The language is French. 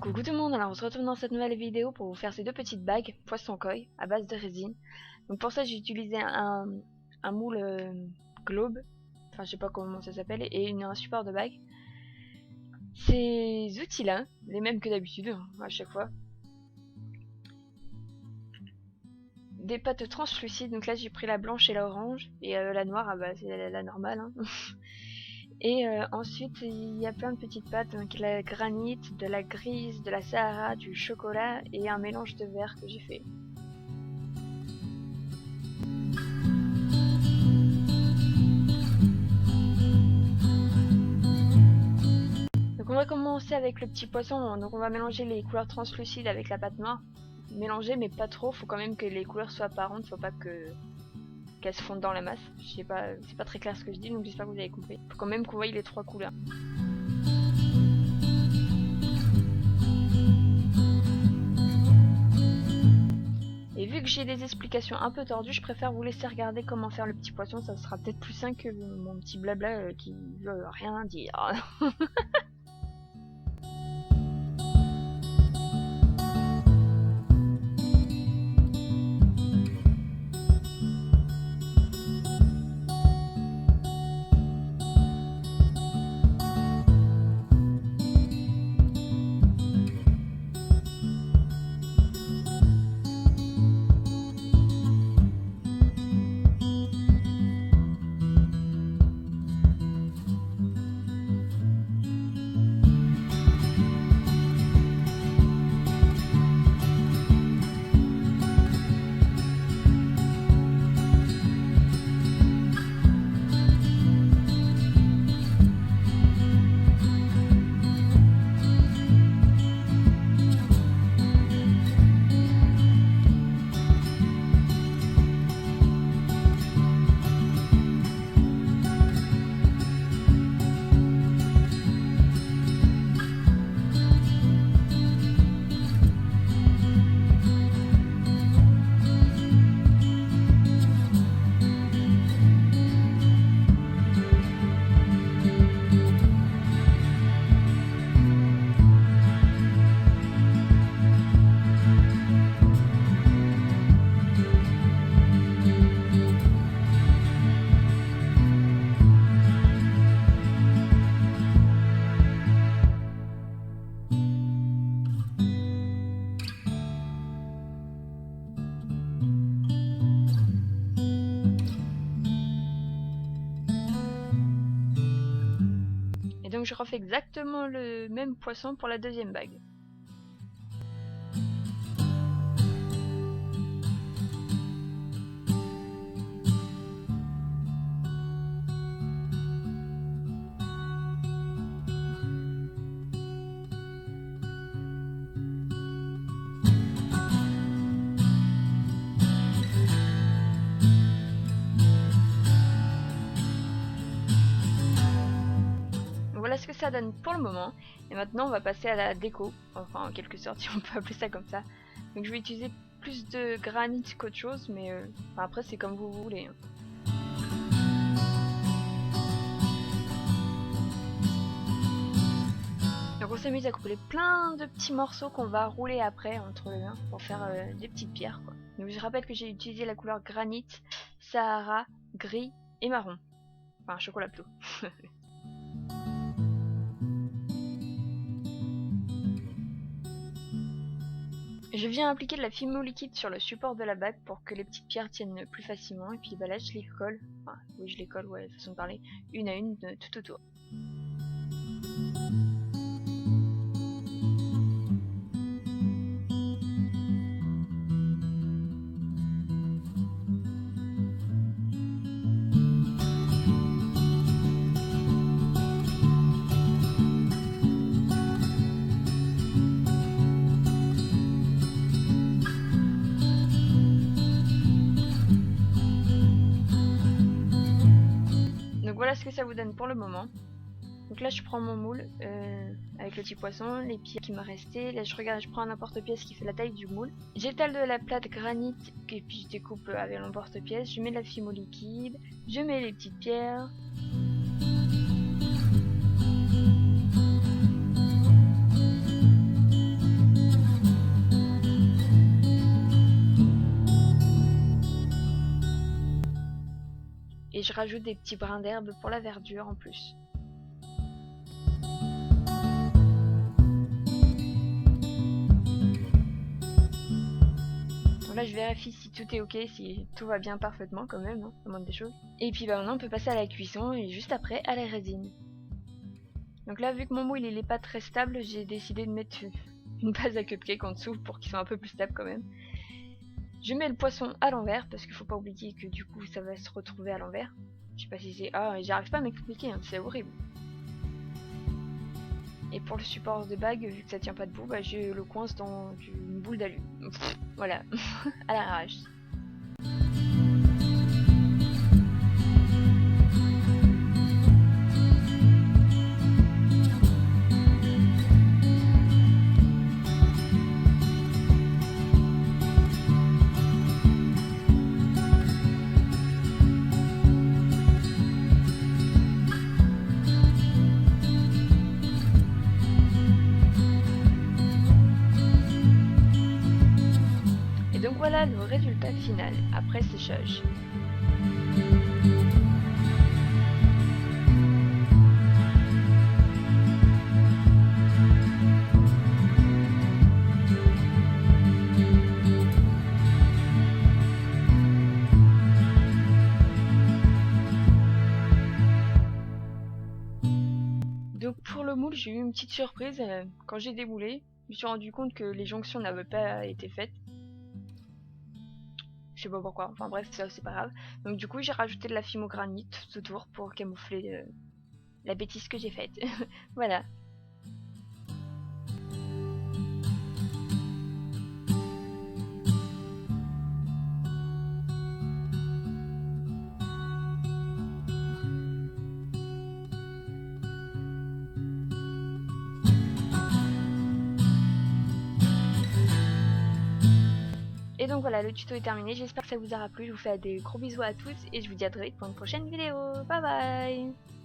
Coucou tout le monde, alors on se retrouve dans cette nouvelle vidéo pour vous faire ces deux petites bagues poisson koi à base de résine. Donc pour ça j'ai utilisé un moule globe, enfin je sais pas comment ça s'appelle, et un support de bague. Ces outils là, les mêmes que d'habitude à chaque fois. Des pâtes translucides, donc là j'ai pris la blanche et la orange, et la noire, ah bah c'est la normale hein. Et ensuite il y a plein de petites pâtes, donc la granit, de la grise, de la Sahara, du chocolat et un mélange de verre que j'ai fait. Donc on va commencer avec le petit poisson, donc on va mélanger les couleurs translucides avec la pâte noire. Mélanger mais pas trop, faut quand même que les couleurs soient apparentes, faut pas qu'elles se fondent dans la masse. Je sais pas, c'est pas très clair ce que je dis, donc j'espère que vous avez compris. Faut quand même qu'on voie les trois couleurs. Et vu que j'ai des explications un peu tordues, je préfère vous laisser regarder comment faire le petit poisson, ça sera peut-être plus simple que mon petit blabla qui veut rien dire. Et donc je refais exactement le même poisson pour la deuxième bague. Voilà ce que ça donne pour le moment. Et maintenant on va passer à la déco, enfin en quelque sorte si on peut appeler ça comme ça. Donc je vais utiliser plus de granit qu'autre chose, mais après c'est comme vous voulez. Donc on s'amuse à couper plein de petits morceaux qu'on va rouler après entre les mains pour faire des petites pierres quoi. Donc je rappelle que j'ai utilisé la couleur granit, Sahara, gris et marron. Enfin chocolat plutôt. Je viens appliquer de la fimo liquide sur le support de la bague pour que les petites pierres tiennent plus facilement. Et puis bah là je les colle, enfin oui je les colle, ouais, façon de parler, une à une tout autour. Voilà ce que ça vous donne pour le moment. Donc là je prends mon moule avec le petit poisson, les pieds qui m'a resté. Là je regarde, je prends un emporte-pièce qui fait la taille du moule. J'étale de la plate granit et puis je découpe avec l'emporte-pièce. Je mets de la fimo liquide, je mets les petites pierres. je rajoute des petits brins d'herbe pour la verdure en plus. Là je vérifie si tout est ok, si tout va bien parfaitement quand même, hein, la moindre des choses. Et puis bah maintenant on peut passer à la cuisson et juste après à la résine. Donc là vu que mon moule il est pas très stable, j'ai décidé de mettre une base à cupcake en dessous pour qu'il soit un peu plus stable quand même. Je mets le poisson à l'envers parce qu'il faut pas oublier que du coup ça va se retrouver à l'envers. Je sais pas si c'est... Ah, j'arrive pas à m'expliquer, hein, c'est horrible. Et pour le support de bague, vu que ça tient pas debout, bah je le coince dans une boule d'alu. Voilà, à l'arrache. Et donc voilà le résultat final après séchage. Donc pour le moule, j'ai eu une petite surprise. Quand j'ai démoulé, je me suis rendu compte que les jonctions n'avaient pas été faites. Je sais pas pourquoi, enfin bref, ça c'est pas grave. Donc du coup j'ai rajouté de la fimo-granit tout autour pour camoufler la bêtise que j'ai faite. Voilà. Et donc voilà, le tuto est terminé, j'espère que ça vous aura plu, je vous fais des gros bisous à tous et je vous dis à très vite pour une prochaine vidéo. Bye bye.